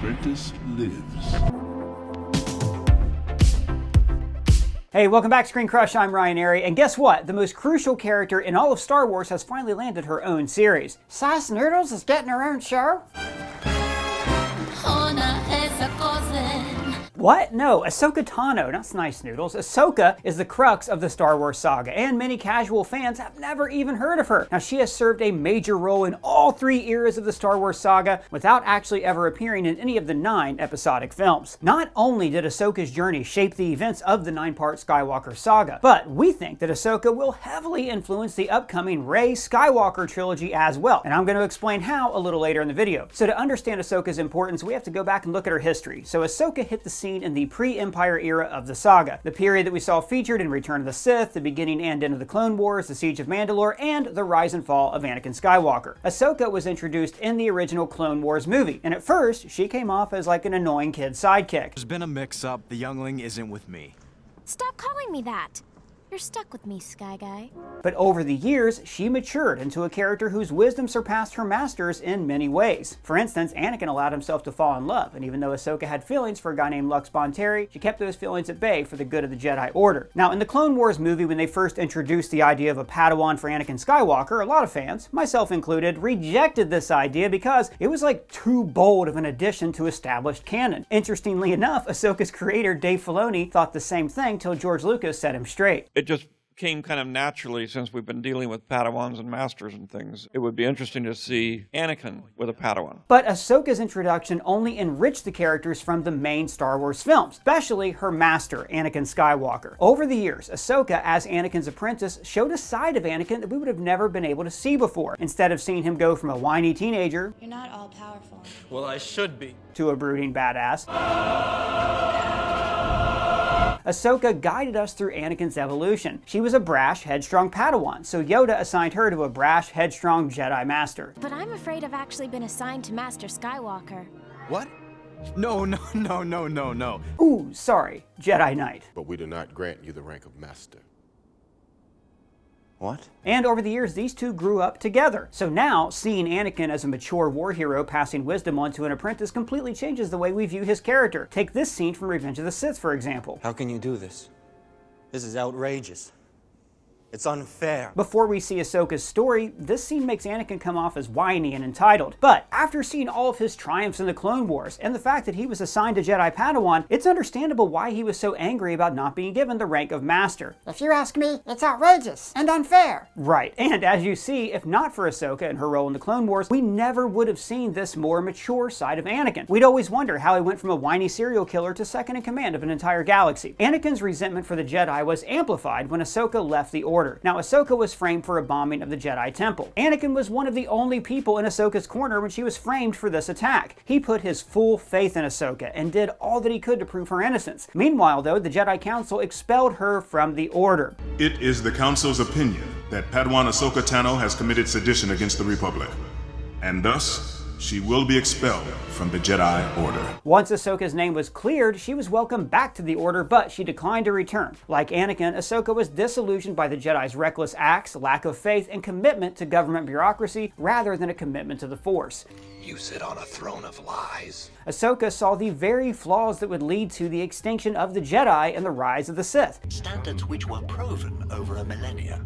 apprentice lives. Hey, welcome back to ScreenCrush, I'm Ryan Airy, and guess what? The most crucial character in all of Star Wars has finally landed her own series. Sauce Noodles is getting her own show? What? No, Ahsoka Tano, that's nice noodles. Ahsoka is the crux of the Star Wars saga, and many casual fans have never even heard of her. Now, she has served a major role in all 3 eras of the Star Wars saga without actually ever appearing in any of the 9 episodic films. Not only did Ahsoka's journey shape the events of the 9-part Skywalker Saga, but we think that Ahsoka will heavily influence the upcoming Rey Skywalker trilogy as well, and I'm going to explain how a little later in the video. So to understand Ahsoka's importance, we have to go back and look at her history. So Ahsoka hit the scene in the pre-Empire era of the saga, the period that we saw featured in Return of the Sith, the beginning and end of the Clone Wars, the Siege of Mandalore, and the rise and fall of Anakin Skywalker. Ahsoka was introduced in the original Clone Wars movie, and at first, she came off as like an annoying kid sidekick. There's been a mix-up. The youngling isn't with me. Stop calling me that! You're stuck with me, Sky Guy. But over the years, she matured into a character whose wisdom surpassed her master's in many ways. For instance, Anakin allowed himself to fall in love, and even though Ahsoka had feelings for a guy named Lux Bonteri, she kept those feelings at bay for the good of the Jedi Order. Now, in the Clone Wars movie, when they first introduced the idea of a Padawan for Anakin Skywalker, a lot of fans, myself included, rejected this idea because it was like too bold of an addition to established canon. Interestingly enough, Ahsoka's creator, Dave Filoni, thought the same thing till George Lucas set him straight. It just came kind of naturally since we've been dealing with Padawans and Masters and things. It would be interesting to see Anakin with a Padawan. But Ahsoka's introduction only enriched the characters from the main Star Wars films, especially her master, Anakin Skywalker. Over the years, Ahsoka, as Anakin's apprentice, showed a side of Anakin that we would have never been able to see before. Instead of seeing him go from a whiny teenager, "You're not all powerful," well, I should be, to a brooding badass, Ahsoka guided us through Anakin's evolution. She was a brash, headstrong Padawan, so Yoda assigned her to a brash, headstrong Jedi Master. But I'm afraid I've actually been assigned to Master Skywalker. What? No. Ooh, sorry, Jedi Knight. But we do not grant you the rank of Master. What? And over the years, these two grew up together. So now, seeing Anakin as a mature war hero passing wisdom on to an apprentice completely changes the way we view his character. Take this scene from Revenge of the Sith, for example. How can you do this? This is outrageous. It's unfair. Before we see Ahsoka's story, this scene makes Anakin come off as whiny and entitled. But after seeing all of his triumphs in the Clone Wars, and the fact that he was assigned a Jedi Padawan, it's understandable why he was so angry about not being given the rank of Master. If you ask me, it's outrageous and unfair. Right, and as you see, if not for Ahsoka and her role in the Clone Wars, we never would have seen this more mature side of Anakin. We'd always wonder how he went from a whiny serial killer to second in command of an entire galaxy. Anakin's resentment for the Jedi was amplified when Ahsoka left the Order. Now, Ahsoka was framed for a bombing of the Jedi Temple. Anakin was one of the only people in Ahsoka's corner when she was framed for this attack. He put his full faith in Ahsoka and did all that he could to prove her innocence. Meanwhile, though, the Jedi Council expelled her from the Order. It is the Council's opinion that Padawan Ahsoka Tano has committed sedition against the Republic, and thus she will be expelled from the Jedi Order. Once Ahsoka's name was cleared, she was welcomed back to the Order, but she declined to return. Like Anakin, Ahsoka was disillusioned by the Jedi's reckless acts, lack of faith, and commitment to government bureaucracy rather than a commitment to the Force. You sit on a throne of lies. Ahsoka saw the very flaws that would lead to the extinction of the Jedi and the rise of the Sith. Standards which were proven over a millennia.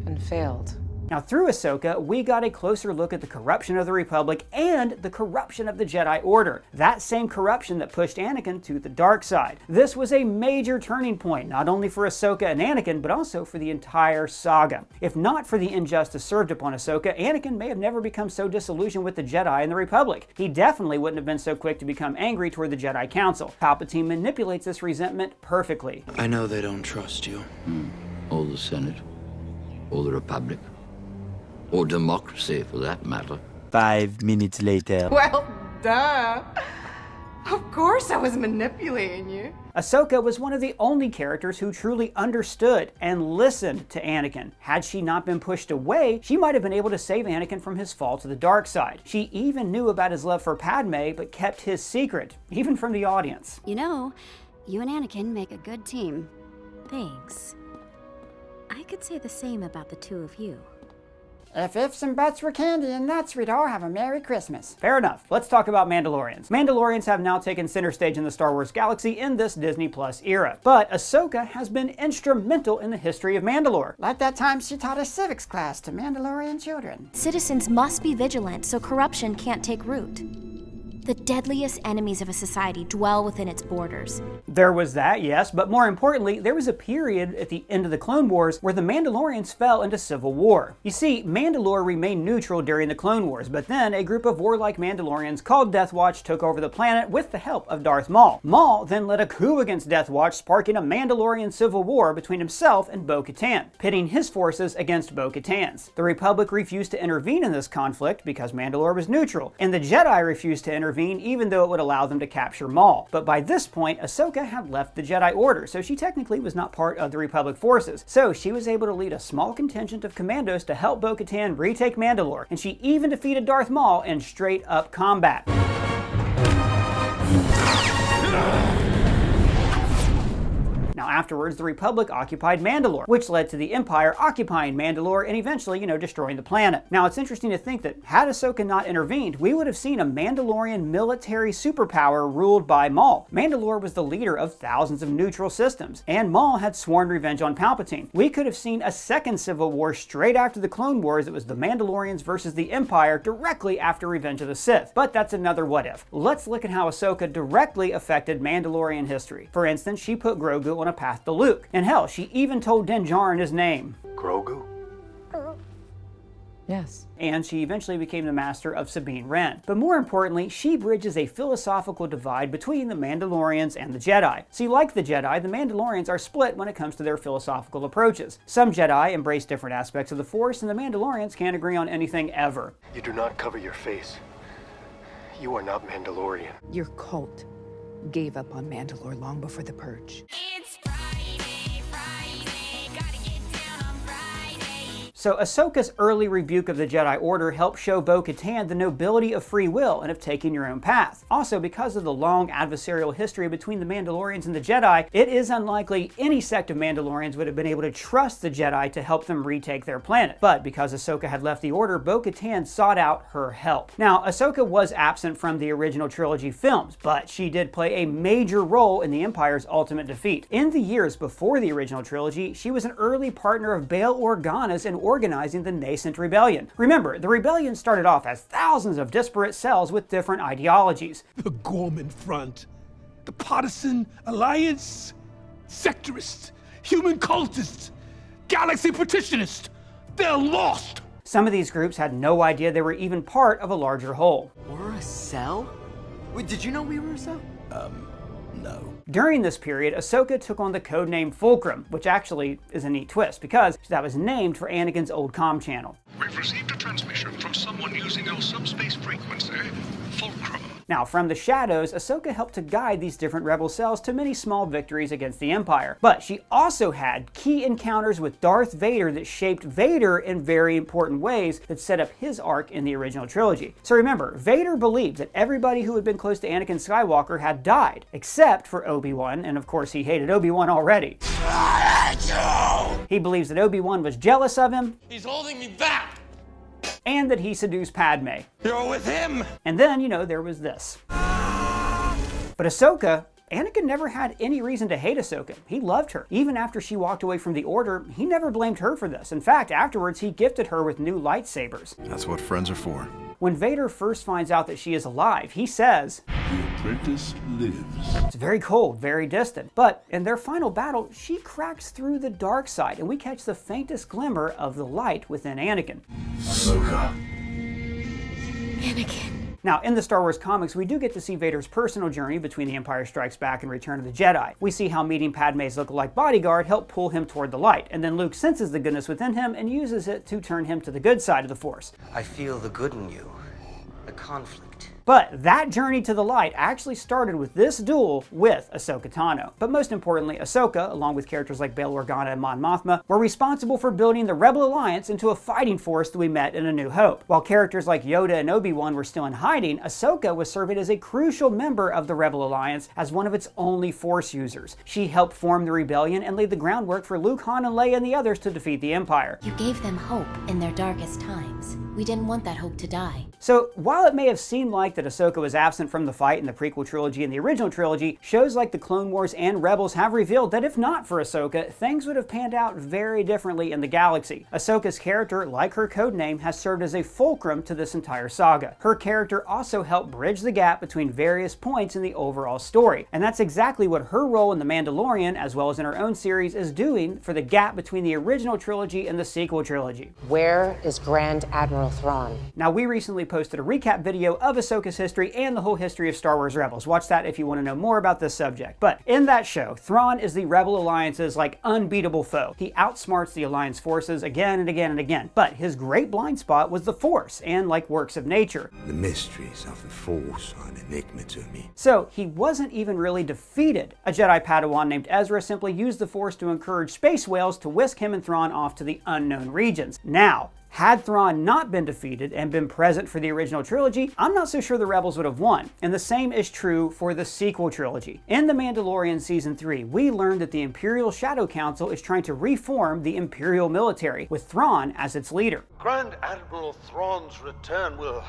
And failed. Now, through Ahsoka, we got a closer look at the corruption of the Republic and the corruption of the Jedi Order. That same corruption that pushed Anakin to the dark side. This was a major turning point, not only for Ahsoka and Anakin, but also for the entire saga. If not for the injustice served upon Ahsoka, Anakin may have never become so disillusioned with the Jedi and the Republic. He definitely wouldn't have been so quick to become angry toward the Jedi Council. Palpatine manipulates this resentment perfectly. I know they don't trust you. Or the Senate. Or the Republic. Or democracy, for that matter. 5 minutes later. Well, duh. Of course I was manipulating you. Ahsoka was one of the only characters who truly understood and listened to Anakin. Had she not been pushed away, she might have been able to save Anakin from his fall to the dark side. She even knew about his love for Padme, but kept his secret, even from the audience. You know, you and Anakin make a good team. Thanks. I could say the same about the two of you. If ifs and buts were candy and nuts, we'd all have a Merry Christmas. Fair enough. Let's talk about Mandalorians. Mandalorians have now taken center stage in the Star Wars galaxy in this Disney Plus era. But Ahsoka has been instrumental in the history of Mandalore. Like that time she taught a civics class to Mandalorian children. Citizens must be vigilant so corruption can't take root. The deadliest enemies of a society dwell within its borders. There was that, yes, but more importantly, there was a period at the end of the Clone Wars where the Mandalorians fell into civil war. You see, Mandalore remained neutral during the Clone Wars, but then a group of warlike Mandalorians called Death Watch took over the planet with the help of Darth Maul. Maul then led a coup against Death Watch, sparking a Mandalorian civil war between himself and Bo-Katan, pitting his forces against Bo-Katan's. The Republic refused to intervene in this conflict because Mandalore was neutral, and the Jedi refused to intervene even though it would allow them to capture Maul. But by this point, Ahsoka had left the Jedi Order, so she technically was not part of the Republic forces. So she was able to lead a small contingent of commandos to help Bo-Katan retake Mandalore, and she even defeated Darth Maul in straight-up combat. Now afterwards, the Republic occupied Mandalore, which led to the Empire occupying Mandalore and eventually, destroying the planet. Now it's interesting to think that had Ahsoka not intervened, we would have seen a Mandalorian military superpower ruled by Maul. Mandalore was the leader of thousands of neutral systems, and Maul had sworn revenge on Palpatine. We could have seen a second civil war straight after the Clone Wars. It was the Mandalorians versus the Empire directly after Revenge of the Sith. But that's another what if. Let's look at how Ahsoka directly affected Mandalorian history. For instance, she put Grogu on a path to Luke. And hell, she even told Din Djarin his name. Grogu? Yes. And she eventually became the master of Sabine Wren. But more importantly, she bridges a philosophical divide between the Mandalorians and the Jedi. See, like the Jedi, the Mandalorians are split when it comes to their philosophical approaches. Some Jedi embrace different aspects of the Force, and the Mandalorians can't agree on anything ever. You do not cover your face. You are not Mandalorian. Your cult gave up on Mandalore long before the Purge. So Ahsoka's early rebuke of the Jedi Order helped show Bo-Katan the nobility of free will and of taking your own path. Also, because of the long adversarial history between the Mandalorians and the Jedi, it is unlikely any sect of Mandalorians would have been able to trust the Jedi to help them retake their planet. But because Ahsoka had left the Order, Bo-Katan sought out her help. Now, Ahsoka was absent from the original trilogy films, but she did play a major role in the Empire's ultimate defeat. In the years before the original trilogy, she was an early partner of Bail Organa's in organizing the nascent rebellion. Remember, the rebellion started off as thousands of disparate cells with different ideologies. The Gorman Front, the Partisan Alliance, Sectorists, Human Cultists, Galaxy Petitionists, they're lost! Some of these groups had no idea they were even part of a larger whole. We're a cell? Wait, did you know we were a cell? No. During this period, Ahsoka took on the codename Fulcrum, which actually is a neat twist because that was named for Anakin's old comm channel. We've received a transmission from someone using our subspace frequency, Fulcrum. Now, from the shadows, Ahsoka helped to guide these different rebel cells to many small victories against the Empire. But she also had key encounters with Darth Vader that shaped Vader in very important ways that set up his arc in the original trilogy. So remember, Vader believed that everybody who had been close to Anakin Skywalker had died, except for Obi-Wan, and of course he hated Obi-Wan already. He believes that Obi-Wan was jealous of him. He's holding me back! And that he seduced Padme. You're with him! And then, there was this. But Ahsoka, Anakin never had any reason to hate Ahsoka. He loved her. Even after she walked away from the Order, he never blamed her for this. In fact, afterwards, he gifted her with new lightsabers. That's what friends are for. When Vader first finds out that she is alive, he says, "The apprentice lives." It's very cold, very distant. But in their final battle, she cracks through the dark side, and we catch the faintest glimmer of the light within Anakin. Ahsoka. Anakin. Now, in the Star Wars comics, we do get to see Vader's personal journey between The Empire Strikes Back and Return of the Jedi. We see how meeting Padme's lookalike bodyguard helped pull him toward the light, and then Luke senses the goodness within him and uses it to turn him to the good side of the Force. I feel the good in you, the conflict. But that journey to the light actually started with this duel with Ahsoka Tano. But most importantly, Ahsoka, along with characters like Bail Organa and Mon Mothma, were responsible for building the Rebel Alliance into a fighting force that we met in A New Hope. While characters like Yoda and Obi-Wan were still in hiding, Ahsoka was serving as a crucial member of the Rebel Alliance as one of its only Force users. She helped form the rebellion and laid the groundwork for Luke, Han, and Leia and the others to defeat the Empire. You gave them hope in their darkest times. We didn't want that hope to die. So while it may have seemed like that Ahsoka was absent from the fight in the prequel trilogy and the original trilogy, shows like the Clone Wars and Rebels have revealed that if not for Ahsoka, things would have panned out very differently in the galaxy. Ahsoka's character, like her codename, has served as a fulcrum to this entire saga. Her character also helped bridge the gap between various points in the overall story, and that's exactly what her role in The Mandalorian, as well as in her own series, is doing for the gap between the original trilogy and the sequel trilogy. Where is Grand Admiral Thrawn? Now, we recently posted a recap video of Ahsoka's history and the whole history of Star Wars Rebels. Watch that if you want to know more about this subject. But in that show, Thrawn is the Rebel Alliance's unbeatable foe. He outsmarts the Alliance forces again and again and again. But his great blind spot was the Force and works of nature. The mysteries of the Force are an enigma to me. So he wasn't even really defeated. A Jedi Padawan named Ezra simply used the Force to encourage space whales to whisk him and Thrawn off to the unknown regions. Now, had Thrawn not been defeated and been present for the original trilogy, I'm not so sure the Rebels would have won. And the same is true for the sequel trilogy. In The Mandalorian Season 3, we learned that the Imperial Shadow Council is trying to reform the Imperial military, with Thrawn as its leader. Grand Admiral Thrawn's return will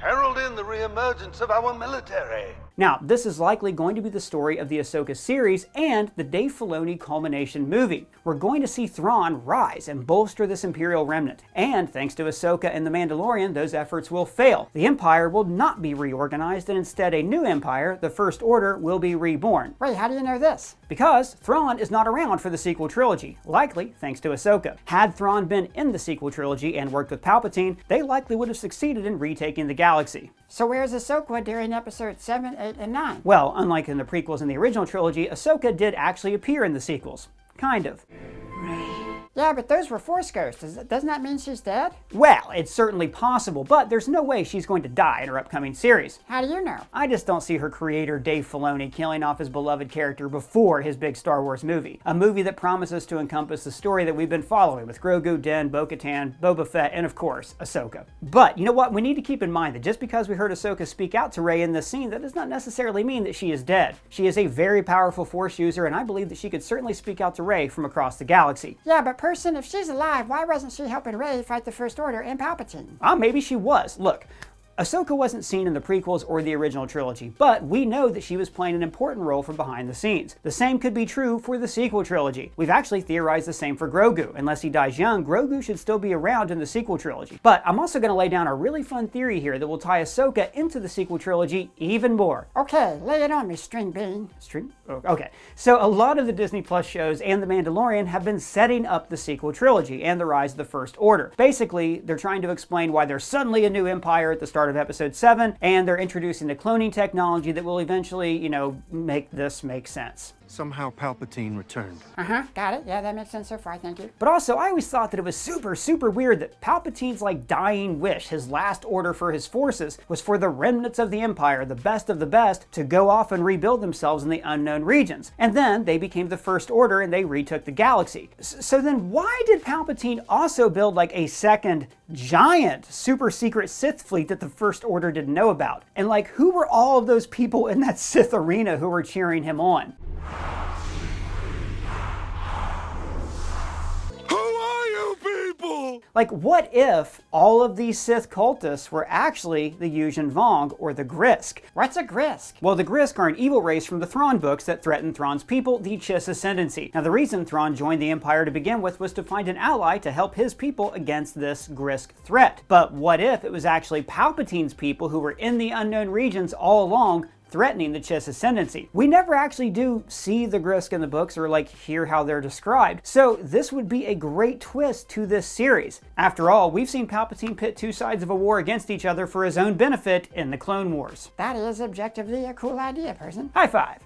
herald in the re-emergence of our military. Now, this is likely going to be the story of the Ahsoka series and the Dave Filoni culmination movie. We're going to see Thrawn rise and bolster this Imperial remnant. And thanks to Ahsoka and The Mandalorian, those efforts will fail. The Empire will not be reorganized, and instead a new Empire, the First Order, will be reborn. Wait, how do you know this? Because Thrawn is not around for the sequel trilogy, likely thanks to Ahsoka. Had Thrawn been in the sequel trilogy and worked with Palpatine, they likely would have succeeded in retaking the galaxy. So where's Ahsoka during episodes 7, 8, and 9? Well, unlike in the prequels and the original trilogy, Ahsoka did actually appear in the sequels. Kind of. Yeah, but those were Force ghosts. Doesn't that mean she's dead? Well, it's certainly possible, but there's no way she's going to die in her upcoming series. How do you know? I just don't see her creator, Dave Filoni, killing off his beloved character before his big Star Wars movie. A movie that promises to encompass the story that we've been following with Grogu, Din, Bo-Katan, Boba Fett, and of course, Ahsoka. But you know what? We need to keep in mind that just because we heard Ahsoka speak out to Rey in this scene, that does not necessarily mean that she is dead. She is a very powerful Force user, and I believe that she could certainly speak out to Rey from across the galaxy. Yeah, but person, if she's alive, why wasn't she helping Rey fight the First Order and Palpatine? Maybe she was. Look, Ahsoka wasn't seen in the prequels or the original trilogy, but we know that she was playing an important role from behind the scenes. The same could be true for the sequel trilogy. We've actually theorized the same for Grogu. Unless he dies young, Grogu should still be around in the sequel trilogy. But I'm also going to lay down a really fun theory here that will tie Ahsoka into the sequel trilogy even more. Okay, lay it on me, String Bean. String? Okay. So a lot of the Disney Plus shows and The Mandalorian have been setting up the sequel trilogy and the rise of the First Order. Basically, they're trying to explain why there's suddenly a new empire at the start of Episode 7, and they're introducing the cloning technology that will eventually, make this make sense. Somehow Palpatine returned. Got it. Yeah, that makes sense so far, thank you. But also, I always thought that it was super weird that Palpatine's dying wish, his last order for his forces, was for the remnants of the Empire, the best of the best, to go off and rebuild themselves in the unknown regions. And then they became the First Order and they retook the galaxy. So then why did Palpatine also build a second giant super secret Sith fleet that the First Order didn't know about? And who were all of those people in that Sith arena who were cheering him on? What if all of these Sith cultists were actually the Yuuzhan Vong, or the Grisk? What's a Grisk? Well, the Grisk are an evil race from the Thrawn books that threaten Thrawn's people, the Chiss Ascendancy. Now, the reason Thrawn joined the Empire to begin with was to find an ally to help his people against this Grisk threat. But what if it was actually Palpatine's people who were in the unknown regions all along, threatening the Chiss Ascendancy? We never actually do see the Grisk in the books or hear how they're described, so this would be a great twist to this series. After all, we've seen Palpatine pit two sides of a war against each other for his own benefit in the Clone Wars. That is objectively a cool idea, person. High five.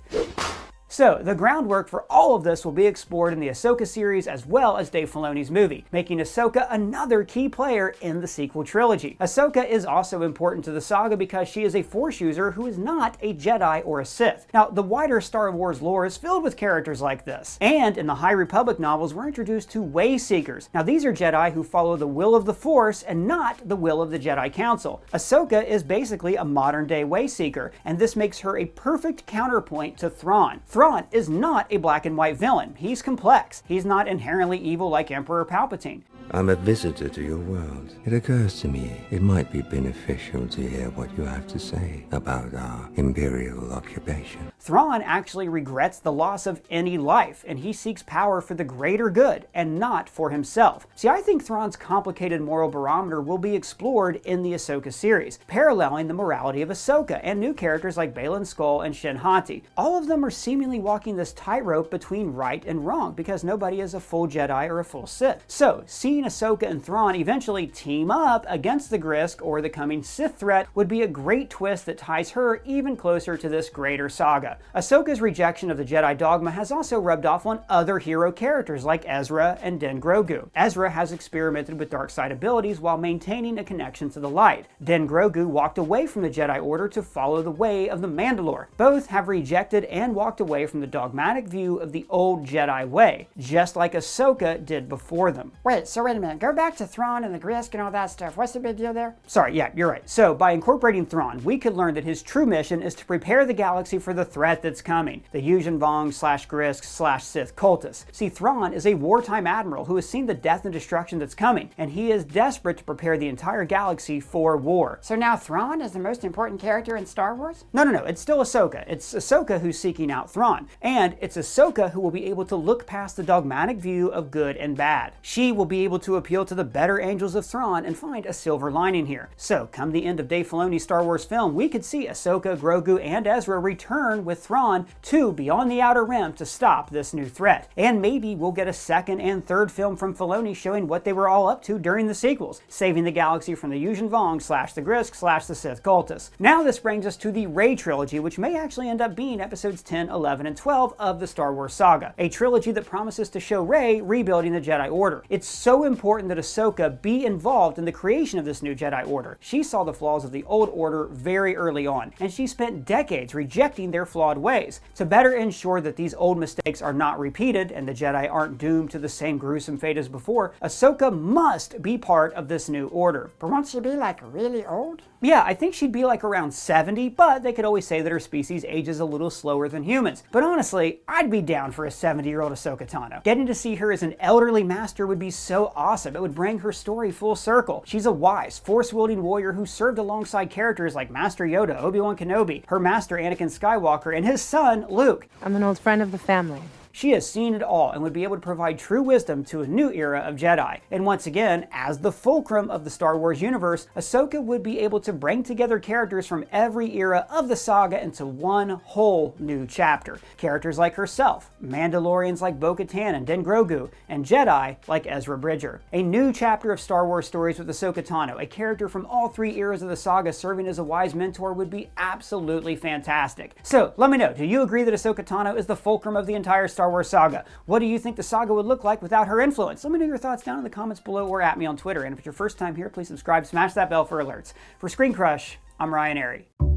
So, the groundwork for all of this will be explored in the Ahsoka series as well as Dave Filoni's movie, making Ahsoka another key player in the sequel trilogy. Ahsoka is also important to the saga because she is a Force user who is not a Jedi or a Sith. Now, the wider Star Wars lore is filled with characters like this. And in the High Republic novels, we're introduced to Way Seekers. Now, these are Jedi who follow the will of the Force and not the will of the Jedi Council. Ahsoka is basically a modern-day Way Seeker, and this makes her a perfect counterpoint to Thrawn. Thrawn is not a black and white villain. He's complex. He's not inherently evil like Emperor Palpatine. I'm a visitor to your world. It occurs to me it might be beneficial to hear what you have to say about our imperial occupation. Thrawn actually regrets the loss of any life, and he seeks power for the greater good and not for himself. See, I think Thrawn's complicated moral barometer will be explored in the Ahsoka series, paralleling the morality of Ahsoka and new characters like Baylan Skoll and Shin Hati. All of them are seemingly walking this tightrope between right and wrong because nobody is a full Jedi or a full Sith. So, seeing Ahsoka and Thrawn eventually team up against the Grisk or the coming Sith threat would be a great twist that ties her even closer to this greater saga. Ahsoka's rejection of the Jedi dogma has also rubbed off on other hero characters like Ezra and Din Grogu. Ezra has experimented with dark side abilities while maintaining a connection to the light. Din Grogu walked away from the Jedi Order to follow the way of the Mandalore. Both have rejected and walked away from the dogmatic view of the old Jedi way, just like Ahsoka did before them. Wait a minute. Go back to Thrawn and the Grisk and all that stuff. What's the big deal there? Sorry, yeah, you're right. So, by incorporating Thrawn, we could learn that his true mission is to prepare the galaxy for the threat that's coming, the Yuuzhan Vong/Grisk/ Sith cultists. See, Thrawn is a wartime admiral who has seen the death and destruction that's coming, and he is desperate to prepare the entire galaxy for war. So now Thrawn is the most important character in Star Wars? No, it's still Ahsoka. It's Ahsoka who's seeking out Thrawn, and it's Ahsoka who will be able to look past the dogmatic view of good and bad. She will be able to appeal to the better angels of Thrawn and find a silver lining here. So, come the end of Dave Filoni's Star Wars film, we could see Ahsoka, Grogu, and Ezra return with Thrawn to Beyond the Outer Rim to stop this new threat. And maybe we'll get a second and third film from Filoni showing what they were all up to during the sequels, saving the galaxy from the Yuuzhan Vong/the Grisk/the Sith cultists. Now this brings us to the Rey trilogy, which may actually end up being episodes 10, 11, and 12 of the Star Wars saga, a trilogy that promises to show Rey rebuilding the Jedi Order. It's so important that Ahsoka be involved in the creation of this new Jedi Order. She saw the flaws of the old order very early on, and she spent decades rejecting their flawed ways. To better ensure that these old mistakes are not repeated and the Jedi aren't doomed to the same gruesome fate as before, Ahsoka must be part of this new order. But won't she be like really old? Yeah, I think she'd be like around 70, but they could always say that her species ages a little slower than humans. But honestly, I'd be down for a 70-year-old Ahsoka Tano. Getting to see her as an elderly master would be so awesome. It would bring her story full circle. She's a wise, force-wielding warrior who served alongside characters like Master Yoda, Obi-Wan Kenobi, her master Anakin Skywalker, and his son Luke. I'm an old friend of the family. She has seen it all and would be able to provide true wisdom to a new era of Jedi. And once again, as the fulcrum of the Star Wars universe, Ahsoka would be able to bring together characters from every era of the saga into one whole new chapter. Characters like herself, Mandalorians like Bo-Katan and Din Grogu, and Jedi like Ezra Bridger. A new chapter of Star Wars stories with Ahsoka Tano, a character from all three eras of the saga serving as a wise mentor, would be absolutely fantastic. So, let me know, do you agree that Ahsoka Tano is the fulcrum of the entire Star Wars saga? What do you think the saga would look like without her influence? Let me know your thoughts down in the comments below or at me on Twitter. And if it's your first time here, please subscribe, smash that bell for alerts. For ScreenCrush, I'm Ryan Airy.